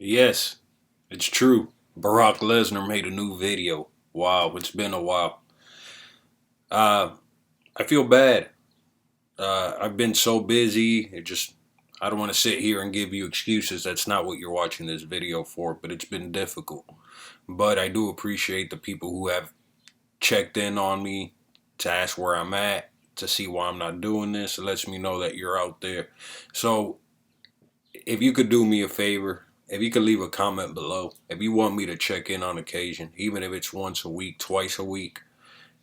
Yes, it's true. Barack Lesnar made a new video. Wow, it's been a while. Uh, I feel bad. I've been so busy. I don't want to sit here and give you excuses. That's not what you're watching this video for, but it's been difficult. But I do appreciate the people who have checked in on me to ask where I'm at, to see why I'm not doing this. It lets me know that you're out there. So if you could do me a favor, if you could leave a comment below, if you want me to check in on occasion, even if it's once a week, twice a week,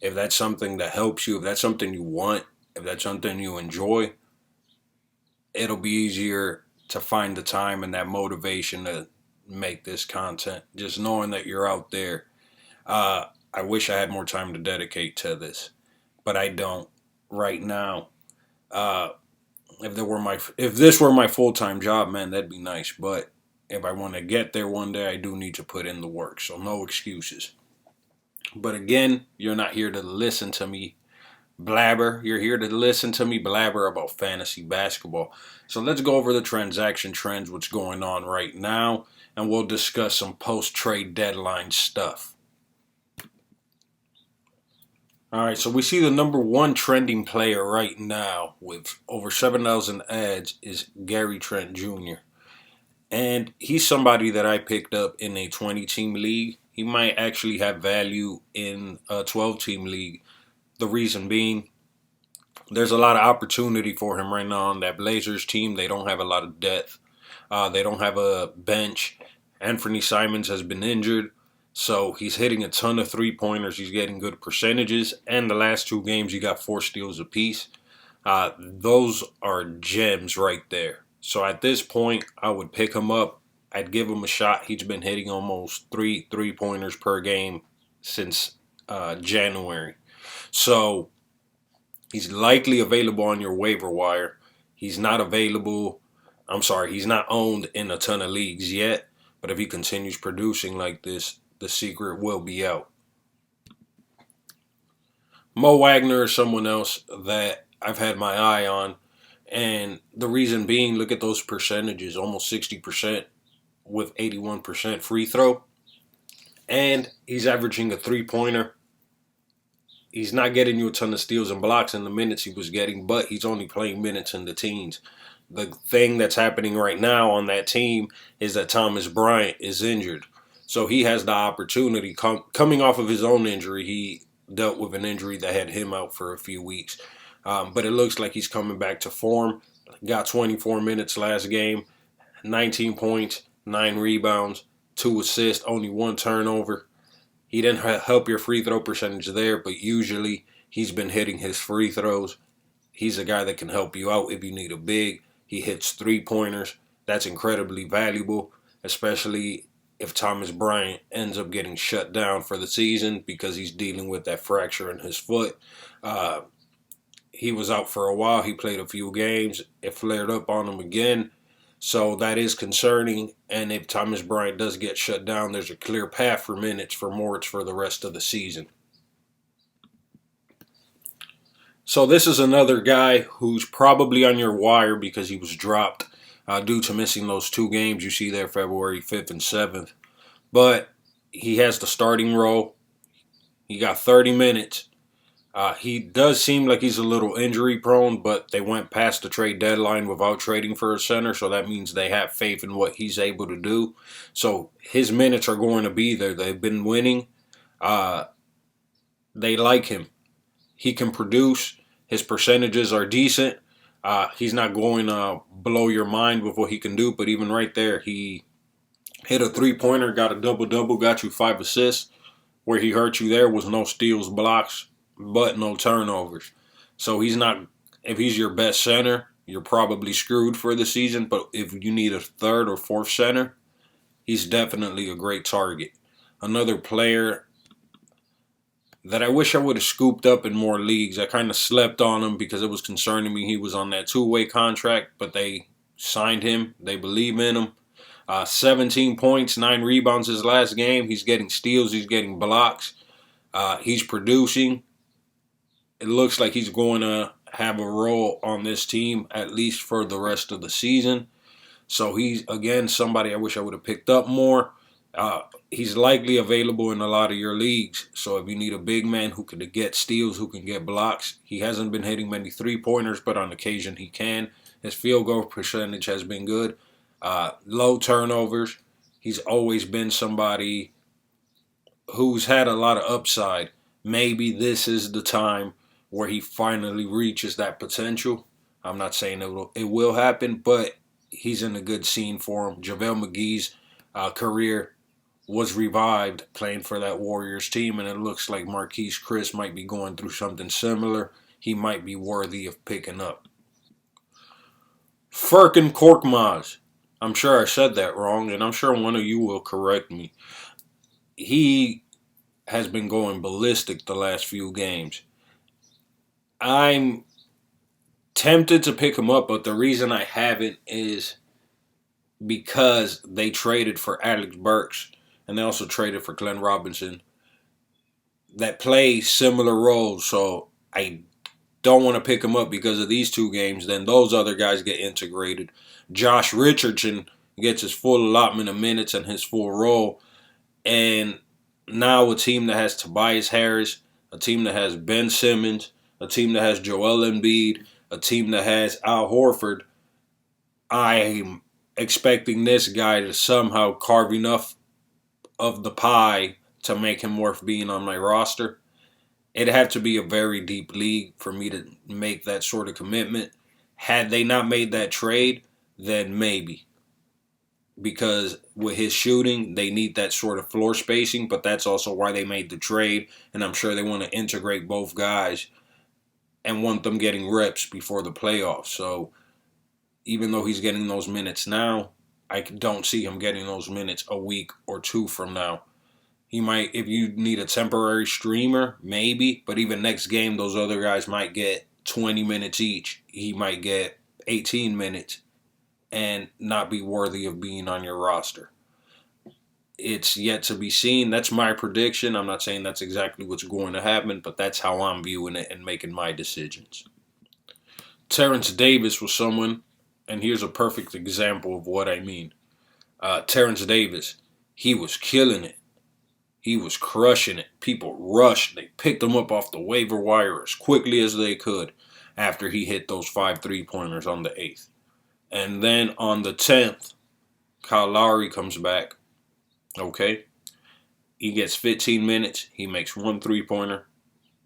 if that's something that helps you, if that's something you want, if that's something you enjoy, it'll be easier to find the time and that motivation to make this content. Just knowing that you're out there. I wish I had more time to dedicate to this, but I don't right now. Uh, if this were my full time job, man, that'd be nice. But if I want to get there one day, I do need to put in the work. So no excuses. But again, you're not here to listen to me blabber. You're here to listen to me blabber about fantasy basketball. So let's go over the transaction trends, what's going on right now, and we'll discuss some post trade deadline stuff. All right, so we see the number one trending player right now with over 7,000 ads is Gary Trent Jr. And he's somebody that I picked up in a 20-team league. He might actually have value in a 12-team league. The reason being, there's a lot of opportunity for him right now on that Blazers team. They don't have a lot of depth. They don't have a bench. Anthony Simons has been injured. So he's hitting a ton of three-pointers. He's getting good percentages. And the last two games, he got 4 steals apiece. Those are gems right there. So at this point, I would pick him up. I'd give him a shot. He's been hitting almost three-pointers per game since January. So he's likely available on your waiver wire. He's not available. I'm sorry, he's not owned in a ton of leagues yet. But if he continues producing like this, the secret will be out. Mo Wagner is someone else that I've had my eye on. And the reason being, look at those percentages, almost 60% with 81% free throw. And he's averaging a three-pointer. He's not getting you a ton of steals and blocks in the minutes he was getting, but he's only playing minutes in the teens. The thing that's happening right now on that team is that Thomas Bryant is injured. So he has the opportunity, coming off of his own injury, he dealt with an injury that had him out for a few weeks. But it looks like he's coming back to form. Got 24 minutes last game, 19 points, 9 rebounds, 2 assists, only 1 turnover. He didn't help your free throw percentage there, but usually he's been hitting his free throws. He's a guy that can help you out if you need a big. He hits three-pointers. That's incredibly valuable, especially if Thomas Bryant ends up getting shut down for the season because he's dealing with that fracture in his foot. He was out for a while. He played a few games. It flared up on him again. So that is concerning. And if Thomas Bryant does get shut down, there's a clear path for minutes for Moritz for the rest of the season. So this is another guy who's probably on your wire because he was dropped due to missing those 2 games you see there, February 5th and 7th. But he has the starting role. He got 30 minutes. He does seem like he's a little injury prone, but they went past the trade deadline without trading for a center, so that means they have faith in what he's able to do. So his minutes are going to be there. They've been winning. They like him. He can produce. His percentages are decent. He's not going to blow your mind with what he can do, but even right there, he hit a three-pointer, got a double-double, got you 5 assists. Where he hurt you there was no steals, blocks, but no turnovers. So he's not, if he's your best center, you're probably screwed for the season. But if you need a third or fourth center, he's definitely a great target. Another player that I wish I would have scooped up in more leagues. I kind of slept on him because it was concerning me. He was on that 2-way contract, but they signed him. They believe in him. 17 points, 9 rebounds his last game. He's getting steals. He's getting blocks. He's producing. It looks like he's going to have a role on this team, at least for the rest of the season. So he's, again, somebody I wish I would have picked up more. He's likely available in a lot of your leagues. So if you need a big man who can get steals, who can get blocks, he hasn't been hitting many three-pointers, but on occasion he can. His field goal percentage has been good. Low turnovers. He's always been somebody who's had a lot of upside. Maybe this is the time where he finally reaches that potential. I'm not saying it will happen, but he's in a good scene for him. JaVale McGee's career was revived playing for that Warriors team, and it looks like Marquise Chris might be going through something similar. He might be worthy of picking up. Furkan Korkmaz. I'm sure I said that wrong, and I'm sure one of you will correct me. He has been going ballistic the last few games. I'm tempted to pick him up, but the reason I haven't is because they traded for Alex Burks, and they also traded for Glenn Robinson that play similar roles. So I don't want to pick him up because of these two games. Then those other guys get integrated. Josh Richardson gets his full allotment of minutes and his full role. And now a team that has Tobias Harris, a team that has Ben Simmons, a team that has Joel Embiid, a team that has Al Horford, I'm expecting this guy to somehow carve enough of the pie to make him worth being on my roster. It'd have to be a very deep league for me to make that sort of commitment. Had they not made that trade, then maybe. Because with his shooting, they need that sort of floor spacing, but that's also why they made the trade, and I'm sure they want to integrate both guys and want them getting reps before the playoffs. So even though he's getting those minutes now, I don't see him getting those minutes a week or two from now. He might, if you need a temporary streamer, maybe, but even next game, those other guys might get 20 minutes each. He might get 18 minutes and not be worthy of being on your roster. It's yet to be seen. That's my prediction. I'm not saying that's exactly what's going to happen, but that's how I'm viewing it and making my decisions. Terrence Davis was someone, and here's a perfect example of what I mean. Terrence Davis, he was killing it. He was crushing it. People rushed. They picked him up off the waiver wire as quickly as they could after he hit those 5 3-pointers on the 8th. And then on the 10th, Kyle Lowry comes back. Okay. He gets 15 minutes. He makes 1 3-pointer,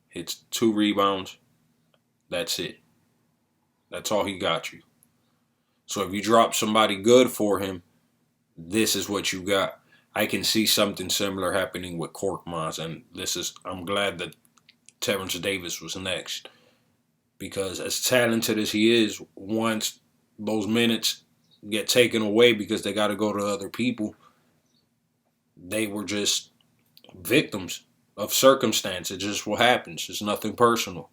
hits 2 rebounds. That's it. That's all he got you. So if you drop somebody good for him, this is what you got. I can see something similar happening with Korkmaz, and I'm glad that Terrence Davis was next. Because as talented as he is, once those minutes get taken away because they got to go to other people, they were just victims of circumstance. It's just what happens. It's nothing personal.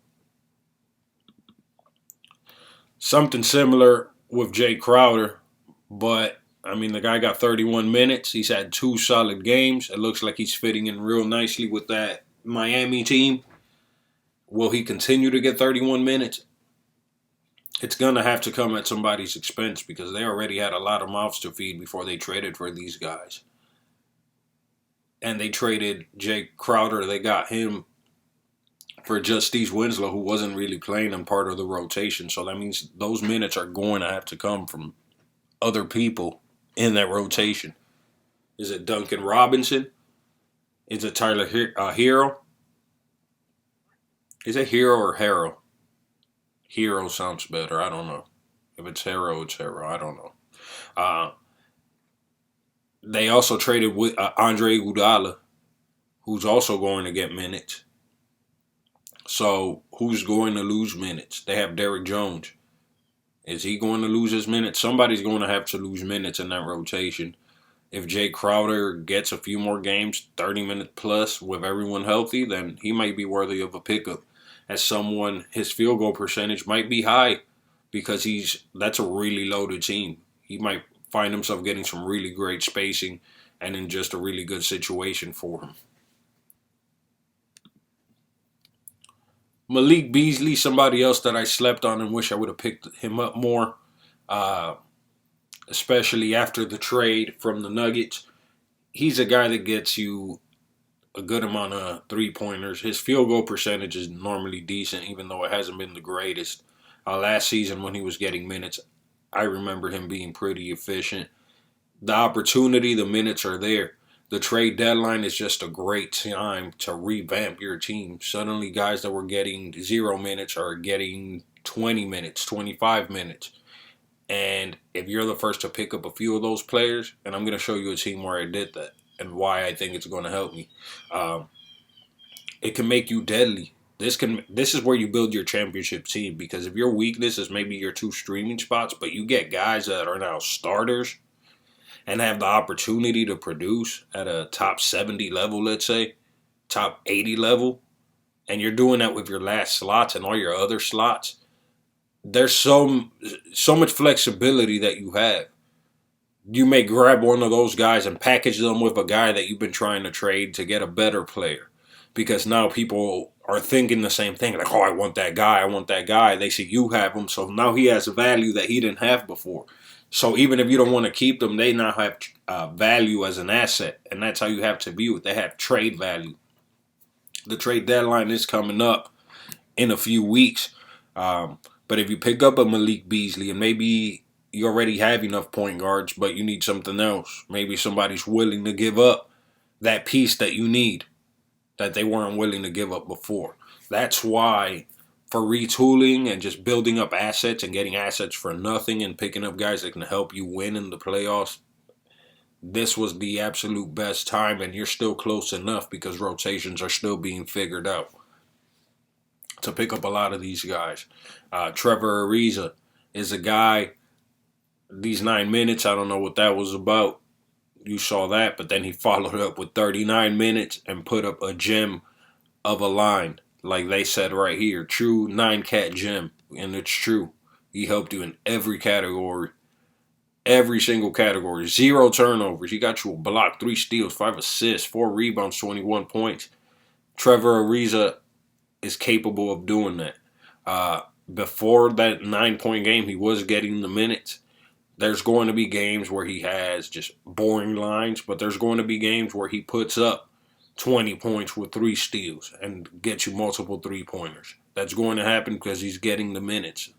Something similar with Jay Crowder, but I mean, the guy got 31 minutes. He's had 2 solid games. It looks like he's fitting in real nicely with that Miami team. Will he continue to get 31 minutes? It's going to have to come at somebody's expense because they already had a lot of mouths to feed before they traded for these guys. And they traded Jay Crowder. They got him for Justice Winslow, who wasn't really playing in part of the rotation. So that means those minutes are going to have to come from other people in that rotation. Is it Duncan Robinson? Is it Tyler Hero? Is it Hero or Harrell? Hero sounds better. I don't know. If it's Hero, it's Hero. I don't know. They also traded with Andre Iguodala, who's also going to get minutes. So who's going to lose minutes? They have Derrick Jones. Is he going to lose his minutes? Somebody's going to have to lose minutes in that rotation. If Jay Crowder gets a few more games, 30 minutes plus, with everyone healthy, then he might be worthy of a pickup. As someone, his field goal percentage might be high because that's a really loaded team. He might find himself getting some really great spacing and in just a really good situation for him. Malik Beasley, somebody else that I slept on and wish I would have picked him up more. especially after the trade from the Nuggets. He's a guy that gets you a good amount of 3-pointers. His field goal percentage is normally decent, even though it hasn't been the greatest. Last season, when he was getting minutes, I remember him being pretty efficient. The opportunity, the minutes are there. The trade deadline is just a great time to revamp your team. Suddenly, guys that were getting 0 minutes are getting 20 minutes, 25 minutes. And if you're the first to pick up a few of those players, and I'm going to show you a team where I did that and why I think it's going to help me, it can make you deadly. This is where you build your championship team, because if your weakness is maybe your 2 streaming spots, but you get guys that are now starters and have the opportunity to produce at a top 70 level, let's say, top 80 level, and you're doing that with your last slots and all your other slots, there's so much flexibility that you have. You may grab one of those guys and package them with a guy that you've been trying to trade to get a better player. Because now people are thinking the same thing. Like, oh, I want that guy. I want that guy. They see you have him. So now he has a value that he didn't have before. So even if you don't want to keep them, they now have value as an asset. And that's how you have to view it. They have trade value. The trade deadline is coming up in a few weeks. But if you pick up a Malik Beasley, and maybe you already have enough point guards, but you need something else. Maybe somebody's willing to give up that piece that you need, that they weren't willing to give up before. That's why, for retooling and just building up assets and getting assets for nothing and picking up guys that can help you win in the playoffs, this was the absolute best time, and you're still close enough because rotations are still being figured out to pick up a lot of these guys. Trevor Ariza is a guy, these 9 minutes, I don't know what that was about. You saw that, but then he followed up with 39 minutes and put up a gem of a line. Like they said right here, true 9-cat gem. And it's true. He helped you in every category. Every single category. 0 turnovers. He got you a block, 3 steals, 5 assists, 4 rebounds, 21 points. Trevor Ariza is capable of doing that. Before that 9-point game, he was getting the minutes. There's going to be games where he has just boring lines, but there's going to be games where he puts up 20 points with 3 steals and gets you multiple 3-pointers. That's going to happen because he's getting the minutes.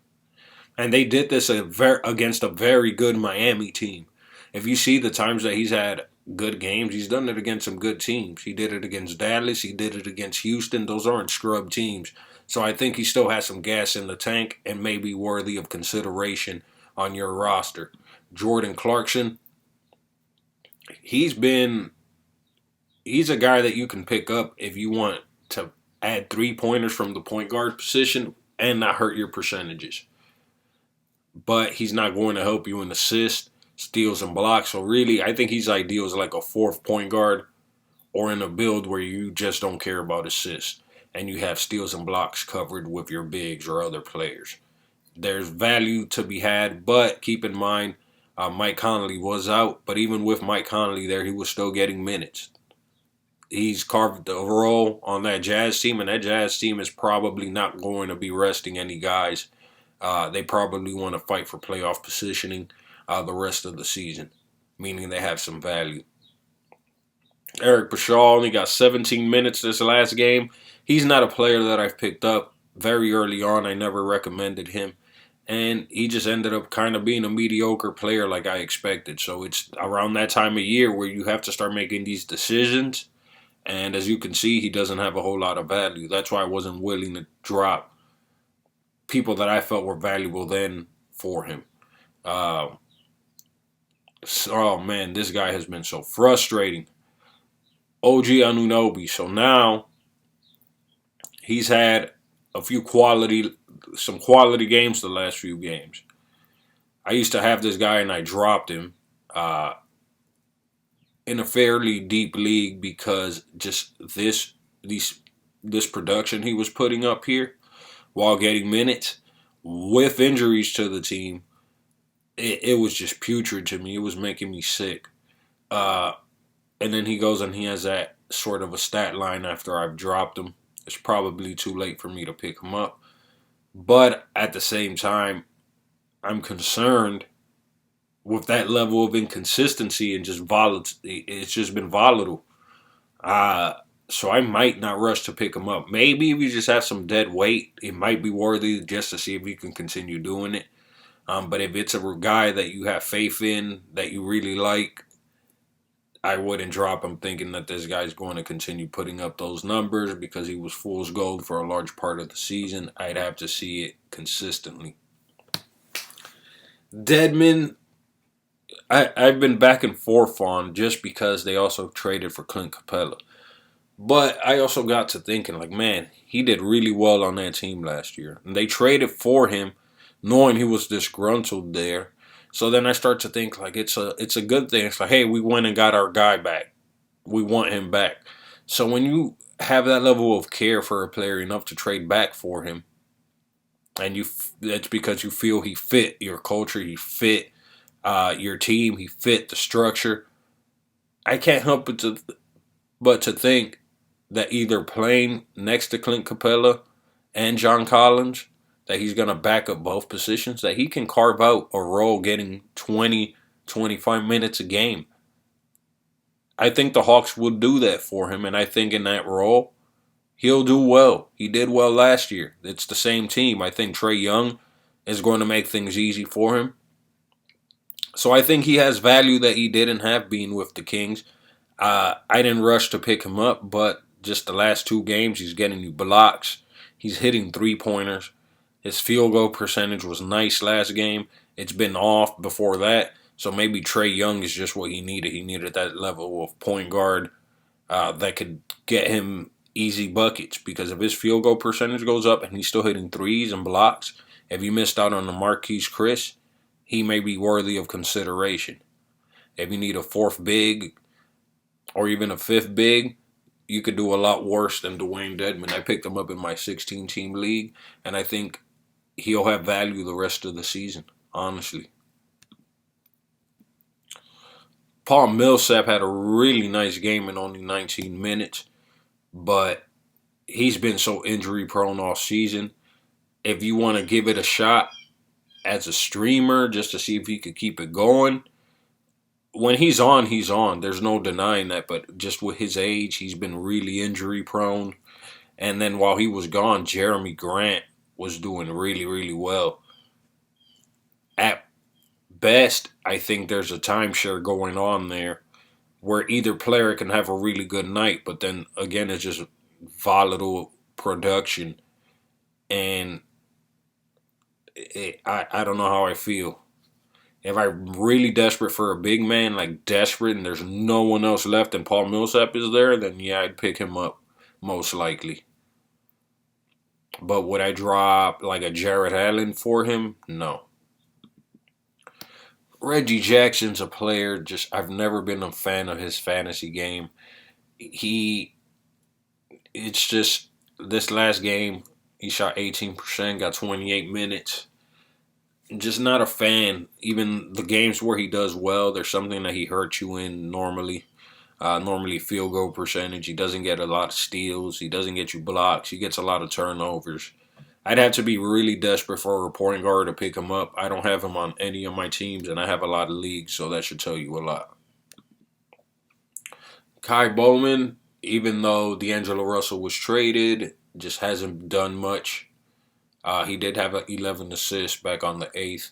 And they did this against a very good Miami team. If you see the times that he's had good games, he's done it against some good teams. He did it against Dallas. He did it against Houston. Those aren't scrub teams. So I think he still has some gas in the tank and may be worthy of consideration on your roster. Jordan Clarkson, he's a guy that you can pick up if you want to add 3-pointers from the point guard position and not hurt your percentages. But he's not going to help you in assists, steals, and blocks. So really, I think he's ideal as like a 4th point guard or in a build where you just don't care about assists and you have steals and blocks covered with your bigs or other players. There's value to be had, but keep in mind, Mike Conley was out. But even with Mike Conley there, he was still getting minutes. He's carved a role on that Jazz team, and that Jazz team is probably not going to be resting any guys. They probably want to fight for playoff positioning the rest of the season, meaning they have some value. Eric Pashaw only got 17 minutes this last game. He's not a player that I've picked up very early on. I never recommended him. And he just ended up kind of being a mediocre player like I expected. So it's around that time of year where you have to start making these decisions. And as you can see, he doesn't have a whole lot of value. That's why I wasn't willing to drop people that I felt were valuable then for him. Oh, man, this guy has been so frustrating. OG Anunoby. So now he's had some quality games the last few games. I used to have this guy and I dropped him in a fairly deep league because just this production he was putting up here while getting minutes with injuries to the team, it was just putrid to me. It was making me sick. And then he goes and he has that sort of a stat line after I've dropped him. It's probably too late for me to pick him up. But at the same time, I'm concerned with that level of inconsistency and just volatile. It's just been volatile. Uh, so I might not rush to pick him up. Maybe if you just have some dead weight, it might be worthy just to see if you can continue doing it. But if it's a guy that you have faith in, that you really like, I wouldn't drop him thinking that this guy's going to continue putting up those numbers because he was fool's gold for a large part of the season. I'd have to see it consistently. Dedmon, I've been back and forth on just because they also traded for Clint Capella. But I also got to thinking, like, man, he did really well on that team last year. And they traded for him knowing he was disgruntled there. So then I start to think, like, it's a good thing. It's like, hey, we went and got our guy back. We want him back. So when you have that level of care for a player enough to trade back for him, and that's because you feel he fit your culture, he fit your team, he fit the structure. I can't help but to think that either playing next to Clint Capella and John Collins, that he's going to back up both positions, that he can carve out a role getting 20, 25 minutes a game. I think the Hawks will do that for him, and I think in that role, he'll do well. He did well last year. It's the same team. I think Trae Young is going to make things easy for him. So I think he has value that he didn't have being with the Kings. I didn't rush to pick him up, but just the last 2 games, he's getting you blocks. He's hitting 3-pointers. His field goal percentage was nice last game. It's been off before that. So maybe Trae Young is just what he needed. He needed that level of point guard that could get him easy buckets. Because if his field goal percentage goes up and he's still hitting threes and blocks, if you missed out on the Marquise Chris, he may be worthy of consideration. If you need a 4th big or even a 5th big, you could do a lot worse than Dwayne Dedmon. I picked him up in my 16-team league, and I think he'll have value the rest of the season, honestly. Paul Millsap had a really nice game in only 19 minutes, but he's been so injury-prone all season. If you want to give it a shot as a streamer just to see if he could keep it going, when he's on, he's on. There's no denying that, but just with his age, he's been really injury-prone. And then while he was gone, Jeremy Grant was doing really, really well. At best, I think there's a timeshare going on there where either player can have a really good night, but then again, it's just volatile production. And I don't know how I feel. If I'm really desperate for a big man, like desperate, and there's no one else left and Paul Millsap is there, then yeah, I'd pick him up, most likely. But would I drop like a Jared Allen for him? No. Reggie Jackson's a player, I've never been a fan of his fantasy game. It's just, this last game, he shot 18%, got 28 minutes. Just not a fan. Even the games where he does well, there's something that he hurts you in normally. Normally field goal percentage. He doesn't get a lot of steals. He doesn't get you blocks. He gets a lot of turnovers. I'd have to be really desperate for a point guard to pick him up. I don't have him on any of my teams, and I have a lot of leagues, so that should tell you a lot. Kai Bowman, even though D'Angelo Russell was traded, just hasn't done much. He did have 11 assists back on the 8th,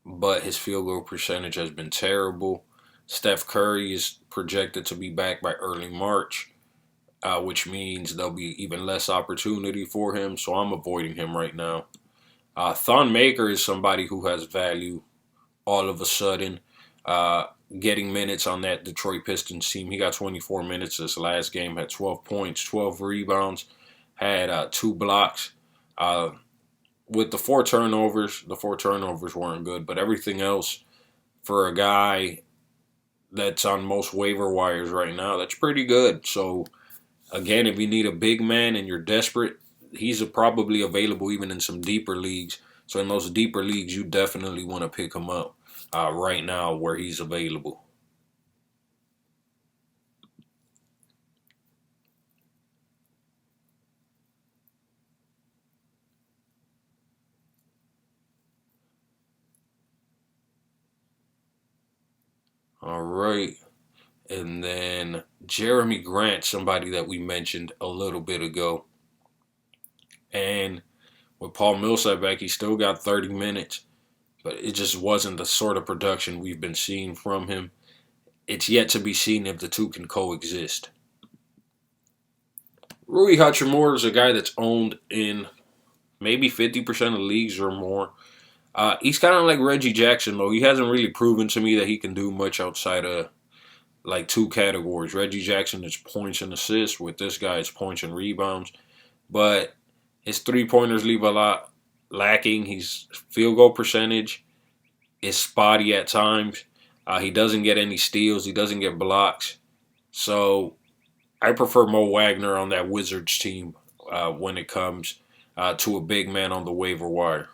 but his field goal percentage has been terrible. Steph Curry is projected to be back by early March, which means there'll be even less opportunity for him, so I'm avoiding him right now. Thon Maker is somebody who has value all of a sudden. Getting minutes on that Detroit Pistons team. He got 24 minutes this last game, had 12 points, 12 rebounds, had 2 blocks. With the 4 turnovers weren't good, but everything else for a guy that's on most waiver wires right now, that's pretty good. So, again, if you need a big man and you're desperate, he's probably available even in some deeper leagues. So in those deeper leagues, you definitely want to pick him up right now where he's available. All right. And then Jeremy Grant, somebody that we mentioned a little bit ago. And with Paul Millsap back, he still got 30 minutes, but it just wasn't the sort of production we've been seeing from him. It's yet to be seen if the two can coexist. Rui Hachimura is a guy that's owned in maybe 50% of leagues or more. He's kind of like Reggie Jackson, though. He hasn't really proven to me that he can do much outside of like two categories. Reggie Jackson is points and assists. With this guy, it's points and rebounds. But his three-pointers leave a lot lacking. His field goal percentage is spotty at times. He doesn't get any steals. He doesn't get blocks. So I prefer Mo Wagner on that Wizards team when it comes to a big man on the waiver wire.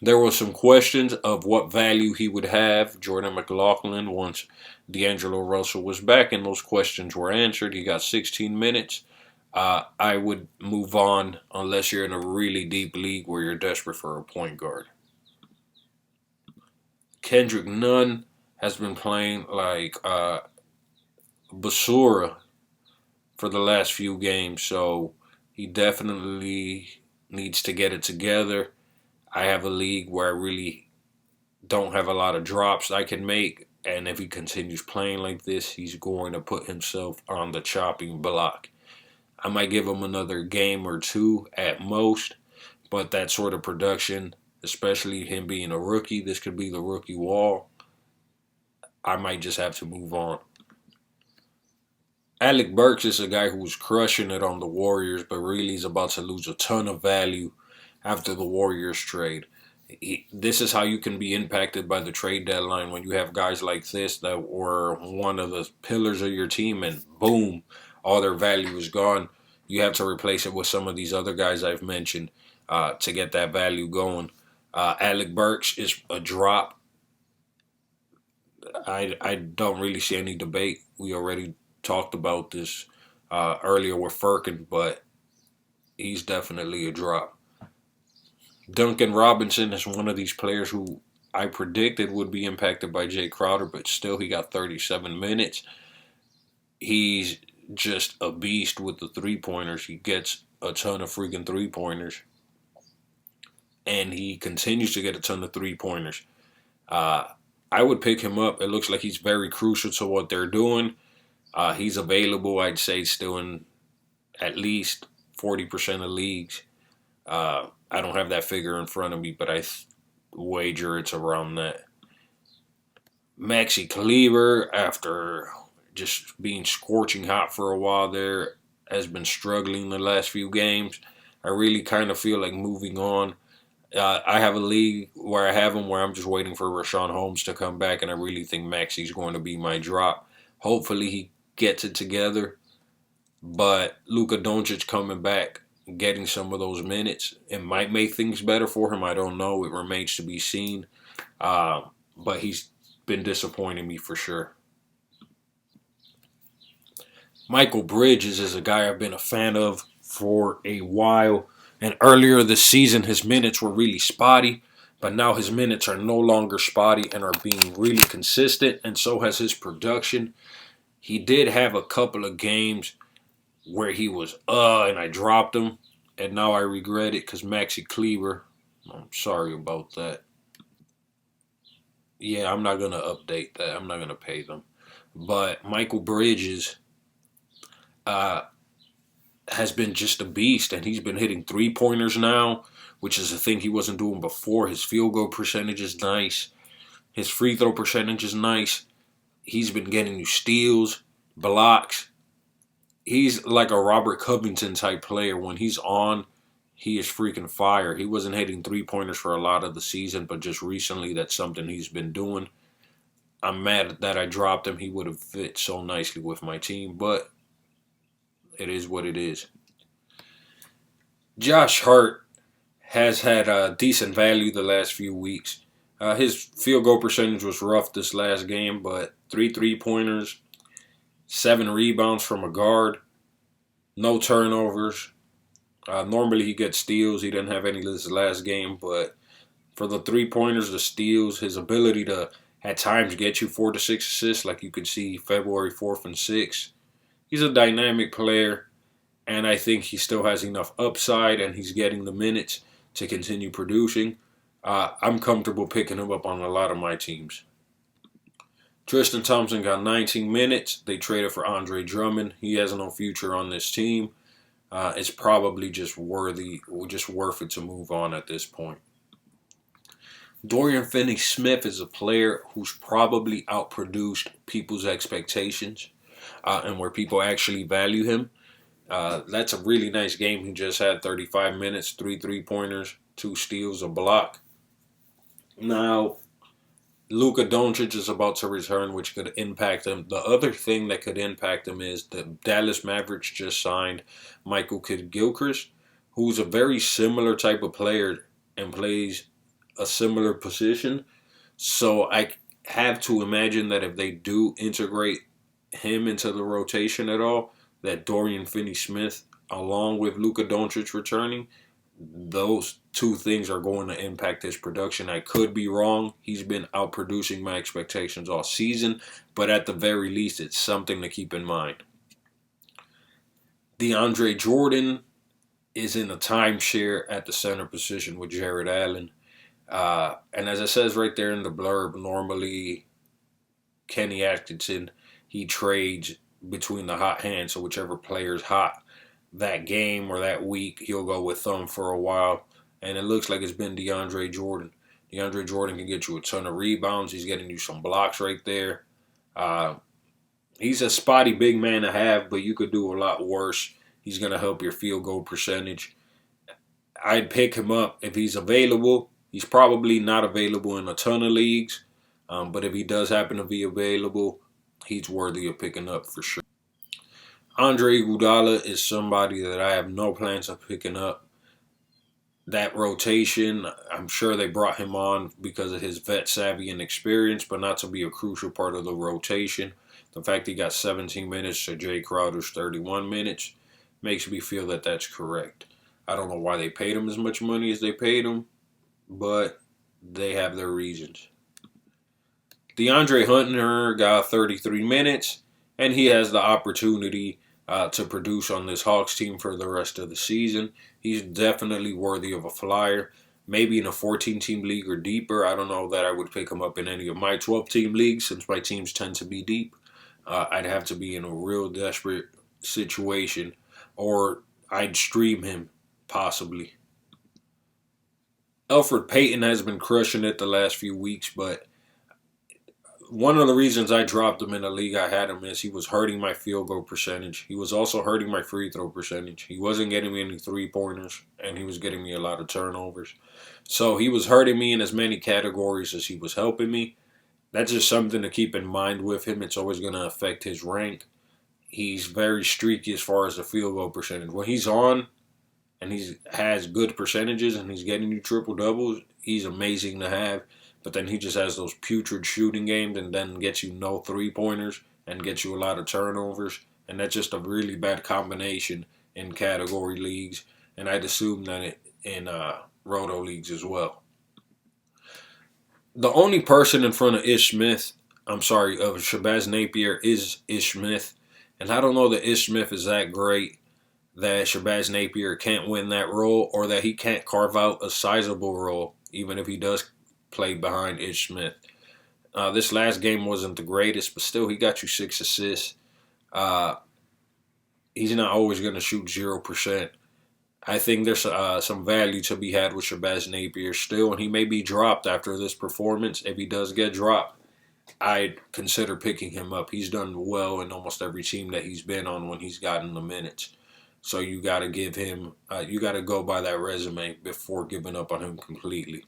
There were some questions of what value he would have, Jordan McLaughlin, once D'Angelo Russell was back, and those questions were answered. He got 16 minutes. I would move on unless you're in a really deep league where you're desperate for a point guard. Kendrick Nunn has been playing like basura for the last few games, so he definitely needs to get it together. I have a league where I really don't have a lot of drops I can make, and if he continues playing like this, he's going to put himself on the chopping block. I might give him another game or two at most, but that sort of production, especially him being a rookie, this could be the rookie wall. I might just have to move on. Alec Burks is a guy who was crushing it on the Warriors, but really is about to lose a ton of value after the Warriors trade. This is how you can be impacted by the trade deadline when you have guys like this that were one of the pillars of your team and boom, all their value is gone. You have to replace it with some of these other guys I've mentioned to get that value going. Alec Burks is a drop. I don't really see any debate. We already talked about this earlier with Firkin, but he's definitely a drop. Duncan Robinson is one of these players who I predicted would be impacted by Jay Crowder, but still he got 37 minutes. He's just a beast with the three-pointers. He gets a ton of freaking three-pointers. And he continues to get a ton of three-pointers. I would pick him up. It looks like he's very crucial to what they're doing. He's available, I'd say, still in at least 40% of leagues. I don't have that figure in front of me, but I wager it's around that. Maxi Kleber, after just being scorching hot for a while there, has been struggling the last few games. I really kind of feel like moving on. I have a league where I have him where I'm just waiting for Rashawn Holmes to come back, and I really think Maxi's going to be my drop. Hopefully he gets it together. But Luka Doncic coming back, getting some of those minutes, it might make things better for him. I don't know. It remains to be seen. But he's been disappointing me for sure. Michael Bridges is a guy I've been a fan of for a while. And earlier this season, his minutes were really spotty. But now his minutes are no longer spotty and are being really consistent. And so has his production. He did have a couple of games where he was, and I dropped him. And now I regret it because Maxi Kleber, I'm sorry about that. Yeah, I'm not going to update that. I'm not going to pay them. But Michael Bridges has been just a beast, and he's been hitting three-pointers now, which is a thing he wasn't doing before. His field goal percentage is nice. His free throw percentage is nice. He's been getting you steals, blocks. He's like a Robert Covington type player. When he's on, he is freaking fire. He wasn't hitting three-pointers for a lot of the season, but just recently that's something he's been doing. I'm mad that I dropped him. He would have fit so nicely with my team, but it is what it is. Josh Hart has had a decent value the last few weeks. His field goal percentage was rough this last game, but 3 3-pointers, 7 rebounds from a guard, no turnovers. Normally he gets steals. He didn't have any this last game, but for the 3-pointers, the steals, his ability to at times get you 4 to 6 assists, like you could see February 4th and 6th. He's a dynamic player, and I think he still has enough upside, and he's getting the minutes to continue producing. I'm comfortable picking him up on a lot of my teams. Tristan Thompson got 19 minutes. They traded for Andre Drummond. He has no future on this team. It's probably just worth it to move on at this point. Dorian Finney-Smith is a player who's probably outproduced people's expectations and where people actually value him. That's a really nice game. He just had 35 minutes, 3 3-pointers, 2 steals, a block. Now, Luka Doncic is about to return, which could impact him. The other thing that could impact him is the Dallas Mavericks just signed Michael Kidd-Gilchrist, who's a very similar type of player and plays a similar position. So I have to imagine that if they do integrate him into the rotation at all, that Dorian Finney-Smith, along with Luka Doncic returning, those two things are going to impact his production. I could be wrong. He's been outproducing my expectations all season, but at the very least, it's something to keep in mind. DeAndre Jordan is in a timeshare at the center position with Jared Allen. And as it says right there in the blurb, normally Kenny Atkinson, he trades between the hot hands, so whichever player's hot that game or that week, he'll go with them for a while. And it looks like it's been DeAndre Jordan. DeAndre Jordan can get you a ton of rebounds. He's getting you some blocks right there. He's a spotty big man to have, but you could do a lot worse. He's going to help your field goal percentage. I'd pick him up if he's available. He's probably not available in a ton of leagues, but if he does happen to be available, he's worthy of picking up for sure. Andre Iguodala is somebody that I have no plans of picking up. That rotation, I'm sure they brought him on because of his vet savvy and experience, but not to be a crucial part of the rotation. The fact he got 17 minutes to Jay Crowder's 31 minutes makes me feel that that's correct. I don't know why they paid him as much money as they paid him, but they have their reasons. DeAndre Hunter got 33 minutes, and he has the opportunity to produce on this Hawks team for the rest of the season. He's definitely worthy of a flyer. Maybe in a 14-team league or deeper. I don't know that I would pick him up in any of my 12-team leagues since my teams tend to be deep. I'd have to be in a real desperate situation, or I'd stream him, possibly. Elfrid Payton has been crushing it the last few weeks, but one of the reasons I dropped him in the league I had him is he was hurting my field goal percentage. He was also hurting my free throw percentage. He wasn't getting me any three-pointers, and he was getting me a lot of turnovers. So he was hurting me in as many categories as he was helping me. That's just something to keep in mind with him. It's always going to affect his rank. He's very streaky as far as the field goal percentage. When he's on and he has good percentages and he's getting you triple-doubles, he's amazing to have. But then he just has those putrid shooting games and then gets you no three-pointers and gets you a lot of turnovers. And that's just a really bad combination in category leagues. And I'd assume that in roto leagues as well. The only person in front of Shabazz Napier is Ish Smith. And I don't know that Ish Smith is that great that Shabazz Napier can't win that role or that he can't carve out a sizable role, even if he does play behind Ish Smith. This last game wasn't the greatest, but still he got you 6 assists. He's not always going to shoot 0%. I think there's some value to be had with Shabazz Napier still, and he may be dropped after this performance. If he does get dropped, I'd consider picking him up. He's done well in almost every team that he's been on when he's gotten the minutes. So you got to give him, you got to go by that resume before giving up on him completely.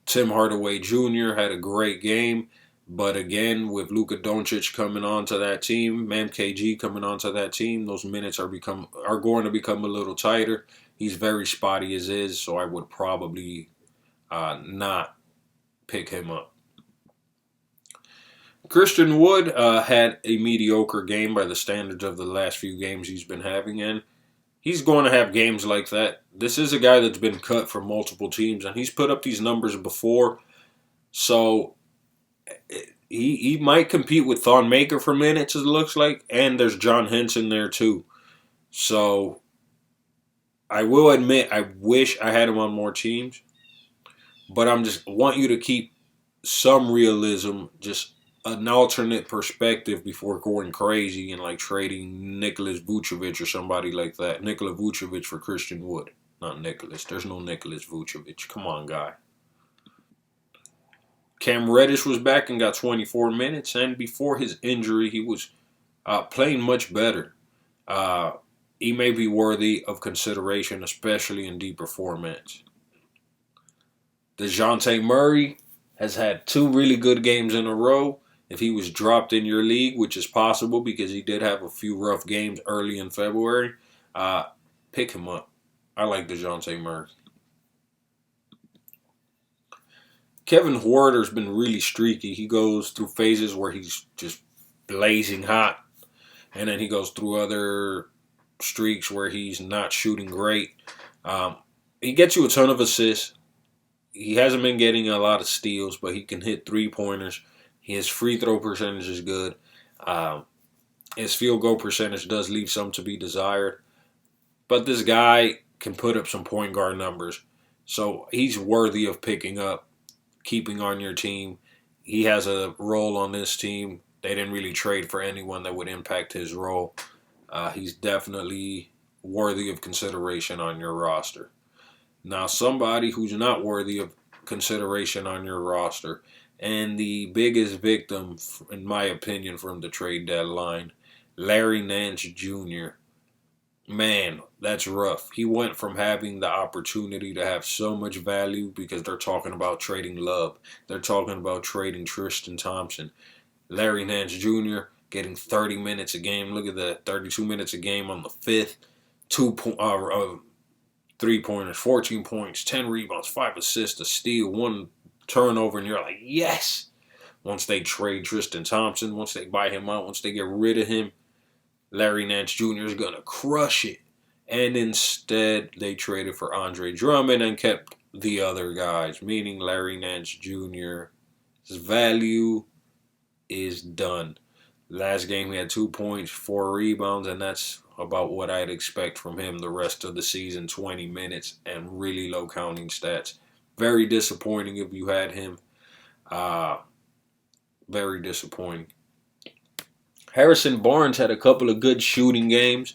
Tim Hardaway Jr. had a great game, but again, with Luka Doncic coming onto that team, KG coming onto that team, those minutes are going to become a little tighter. He's very spotty as is, so I would probably not pick him up. Christian Wood had a mediocre game by the standards of the last few games he's been having, and he's going to have games like that. This is a guy that's been cut from multiple teams, and he's put up these numbers before. So He might compete with Thon Maker for minutes, it looks like, and there's John Henson there too. So I will admit I wish I had him on more teams, but I'm just want you to keep some realism, just an alternate perspective before going crazy and like trading Nicholas Vucevic or somebody like that. Nikola Vucevic for Christian Wood. Not Nicholas. There's no Nicholas Vucevic. Come on, guy. Cam Reddish was back and got 24 minutes, and before his injury, he was playing much better. Uh, he may be worthy of consideration, especially in deeper formats. DeJounte Murray has had two really good games in a row. If he was dropped in your league, which is possible because he did have a few rough games early in February, uh, pick him up. I like DeJounte Murray. Kevin Huerter's been really streaky. He goes through phases where he's just blazing hot, and then he goes through other streaks where he's not shooting great. Um, he gets you a ton of assists. He hasn't been getting a lot of steals, but he can hit 3-pointers. His free throw percentage is good. Um, his field goal percentage does leave some to be desired. But this guy can put up some point guard numbers. So he's worthy of picking up, keeping on your team. He has a role on this team. They didn't really trade for anyone that would impact his role. He's definitely worthy of consideration on your roster. Now, somebody who's not worthy of consideration on your roster, and the biggest victim, in my opinion, from the trade deadline, Larry Nance Jr. Man, that's rough. He went from having the opportunity to have so much value because they're talking about trading Love. They're talking about trading Tristan Thompson. Larry Nance Jr. getting 30 minutes a game. Look at that, 32 minutes a game on the fifth. 3-pointers, 14 points, 10 rebounds, 5 assists, a steal, 1 turnover, and you're like, yes! Once they trade Tristan Thompson, once they buy him out, once they get rid of him, Larry Nance Jr. is going to crush it. And instead, they traded for Andre Drummond and kept the other guys, meaning Larry Nance Jr.'s value is done. Last game, he had 2 points, 4 rebounds, and that's about what I'd expect from him the rest of the season, 20 minutes and really low counting stats. Very disappointing if you had him. Very disappointing. Harrison Barnes had a couple of good shooting games,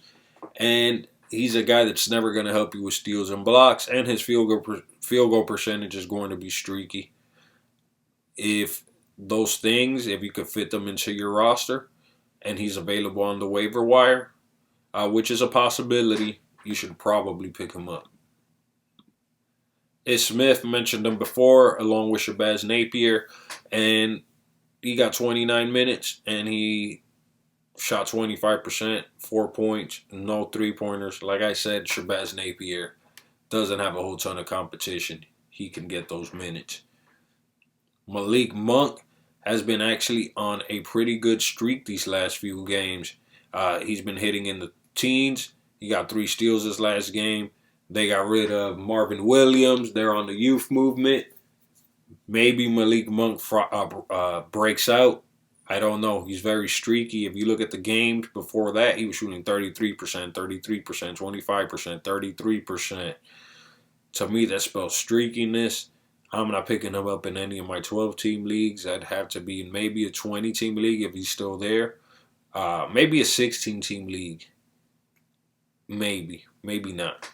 and he's a guy that's never going to help you with steals and blocks, and his field goal percentage is going to be streaky. If you could fit them into your roster, and he's available on the waiver wire, which is a possibility, you should probably pick him up. Is Smith, mentioned him before, along with Shabazz Napier, and he got 29 minutes, and he shot 25%, 4 points, no 3-pointers. Like I said, Shabazz Napier doesn't have a whole ton of competition. He can get those minutes. Malik Monk has been actually on a pretty good streak these last few games. He's been hitting in the teens. He got 3 steals this last game. They got rid of Marvin Williams. They're on the youth movement. Maybe Malik Monk breaks out. I don't know. He's very streaky. If you look at the games before that, he was shooting 33%, 25%, 33%. To me, that spells streakiness. I'm not picking him up in any of my 12-team leagues. That'd have to be in maybe a 20-team league if he's still there. Maybe a 16-team league. Maybe not.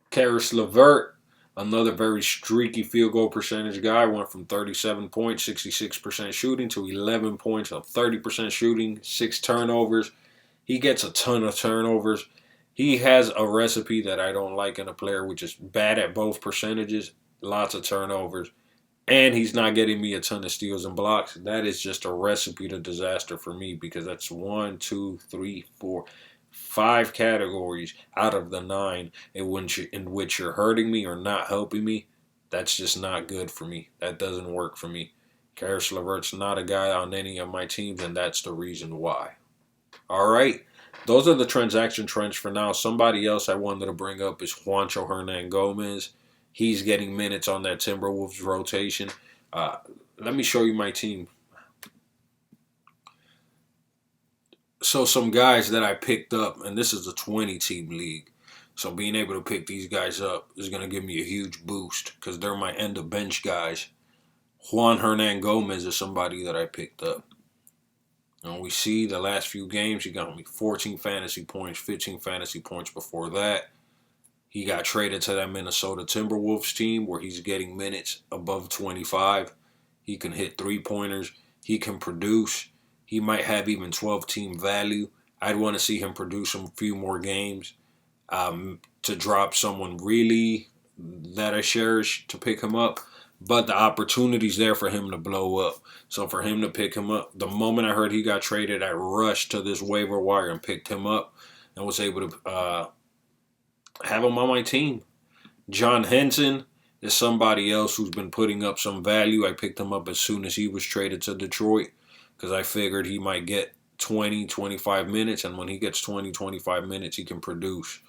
Karis LeVert, another very streaky field goal percentage guy, went from 37 points, 66% shooting, to 11 points on 30% shooting, 6 turnovers. He gets a ton of turnovers. He has a recipe that I don't like in a player, which is bad at both percentages, lots of turnovers, and he's not getting me a ton of steals and blocks. That is just a recipe to disaster for me, because that's 1, 2, 3, 4, 5 categories out of the 9 in which you're hurting me or not helping me. That's just not good for me. That doesn't work for me. Karis LeVert's not a guy on any of my teams, and that's the reason why. All right. Those are the transaction trends for now. Somebody else I wanted to bring up is Juancho Hernan Gomez. he's getting minutes on that Timberwolves rotation. Let me show you my team. So some guys that I picked up, and this is a 20-team league. So being able to pick these guys up is going to give me a huge boost because they're my end of bench guys. Juan Hernan Gomez is somebody that I picked up. And we see the last few games, he got me 14 fantasy points, 15 fantasy points before that. He got traded to that Minnesota Timberwolves team where he's getting minutes above 25. He can hit three-pointers. He can produce. He might have even 12-team value. I'd want to see him produce a few more games to drop someone really that I cherish to pick him up. But the opportunity's there for him to blow up. So for him to pick him up, the moment I heard he got traded, I rushed to this waiver wire and picked him up and was able to have him on my team. John Henson is somebody else who's been putting up some value. I picked him up as soon as he was traded to Detroit because I figured he might get 20, 25 minutes. And when he gets 20, 25 minutes, he can produce.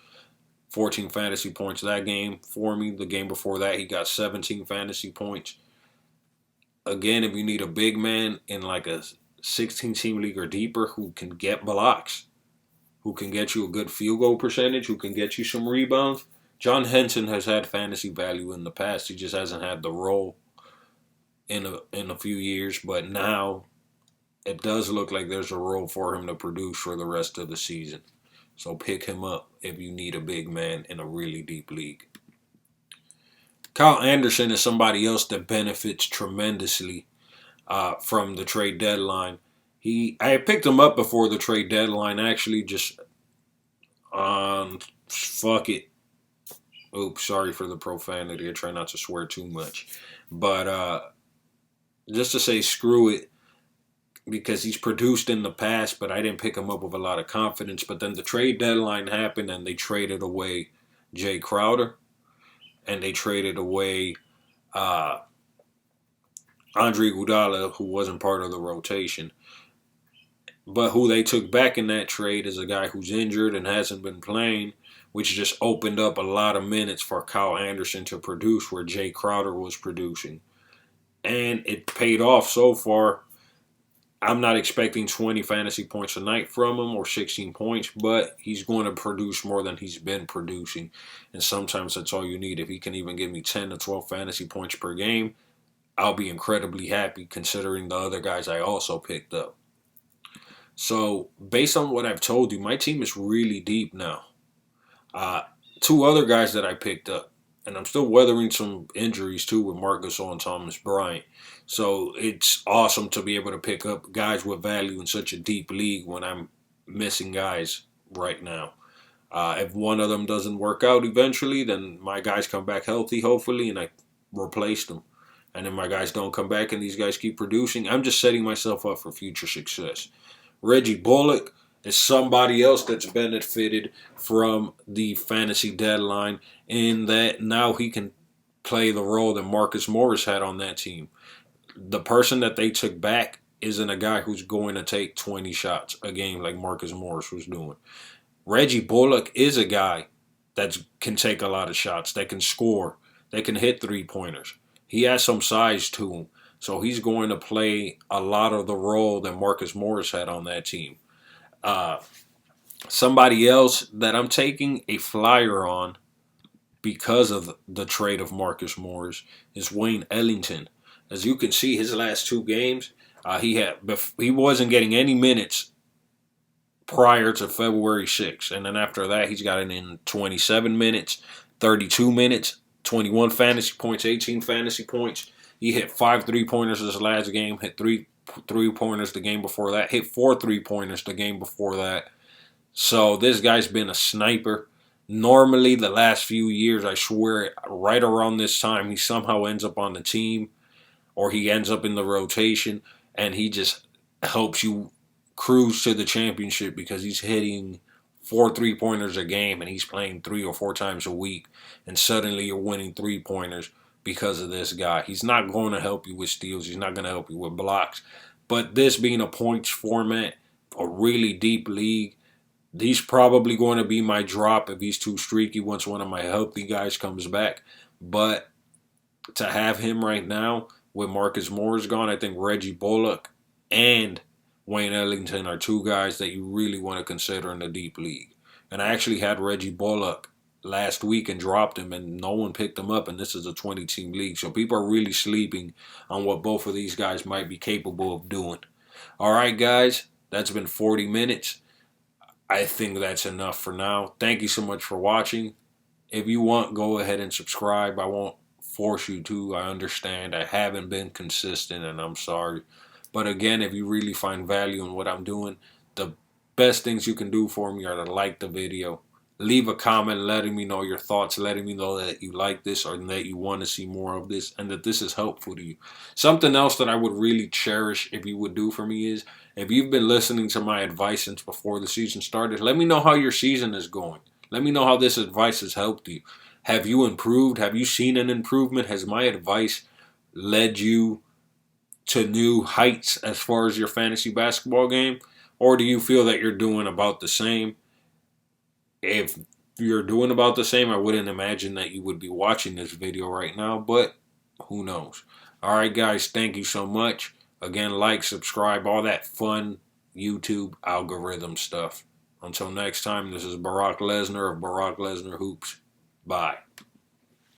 14 fantasy points that game for me. The game before that, he got 17 fantasy points. Again, if you need a big man in like a 16-team league or deeper who can get blocks, who can get you a good field goal percentage, who can get you some rebounds, John Henson has had fantasy value in the past. He just hasn't had the role in a few years. But now it does look like there's a role for him to produce for the rest of the season. So pick him up if you need a big man in a really deep league. Kyle Anderson is somebody else that benefits tremendously from the trade deadline. I picked him up before the trade deadline, actually, just fuck it. Oops, sorry for the profanity. I try not to swear too much. But just to say screw it, because he's produced in the past, but I didn't pick him up with a lot of confidence. But then the trade deadline happened, and they traded away Jay Crowder, and they traded away Andre Iguodala, who wasn't part of the rotation. But who they took back in that trade is a guy who's injured and hasn't been playing, which just opened up a lot of minutes for Kyle Anderson to produce where Jay Crowder was producing. And it paid off so far. I'm not expecting 20 fantasy points a night from him or 16 points, but he's going to produce more than he's been producing. And sometimes that's all you need. If he can even give me 10 to 12 fantasy points per game, I'll be incredibly happy considering the other guys I also picked up. So based on what I've told you, my team is really deep now. Two other guys that I picked up, and I'm still weathering some injuries too with Marc Gasol and Thomas Bryant. So it's awesome to be able to pick up guys with value in such a deep league when I'm missing guys right now. If one of them doesn't work out eventually, then my guys come back healthy, hopefully, and I replace them. And then my guys don't come back and these guys keep producing. I'm just setting myself up for future success. Reggie Bullock is somebody else that's benefited from the fantasy deadline in that now he can play the role that Marcus Morris had on that team. The person that they took back isn't a guy who's going to take 20 shots a game like Marcus Morris was doing. Reggie Bullock is a guy that can take a lot of shots, that can score, that can hit three-pointers. He has some size to him, so he's going to play a lot of the role that Marcus Morris had on that team. Somebody else that I'm taking a flyer on because of the trade of Marcus Morris is Wayne Ellington. As you can see, his last two games, he wasn't getting any minutes prior to February 6th. And then after that, he's gotten in 27 minutes, 32 minutes, 21 fantasy points, 18 fantasy points. He hit 5 3-pointers this last game, hit 3 3-pointers the game before that, hit 4 3-pointers the game before that. So this guy's been a sniper. Normally, the last few years, I swear, right around this time, he somehow ends up on the team or he ends up in the rotation, and he just helps you cruise to the championship because he's hitting 4 3-pointers a game and he's playing 3 or 4 times a week, and suddenly you're winning 3-pointers because of this guy. He's not going to help you with steals. He's not going to help you with blocks. But this being a points format, a really deep league, he's probably going to be my drop if he's too streaky once one of my healthy guys comes back. But to have him right now with Marcus Morris gone, I think Reggie Bullock and Wayne Ellington are two guys that you really want to consider in the deep league. And I actually had Reggie Bullock last week and dropped him, and no one picked him up, and this is a 20-team league. So people are really sleeping on what both of these guys might be capable of doing. All right, guys, that's been 40 minutes. I think that's enough for now. Thank you so much for watching. If you want, go ahead and subscribe. I won't force you to. I understand. I haven't been consistent, and I'm sorry. But again, if you really find value in what I'm doing, the best things you can do for me are to like the video, leave a comment letting me know your thoughts, letting me know that you like this or that you want to see more of this and that this is helpful to you. Something else that I would really cherish if you would do for me is, if you've been listening to my advice since before the season started, let me know how your season is going. Let me know how this advice has helped you. Have you improved? Have you seen an improvement? Has my advice led you to new heights as far as your fantasy basketball game? Or do you feel that you're doing about the same? If you're doing about the same, I wouldn't imagine that you would be watching this video right now, but who knows? All right, guys, thank you so much. Again, like, subscribe, all that fun YouTube algorithm stuff. Until next time, this is Brock Lesnar of Brock Lesnar Hoops. Bye.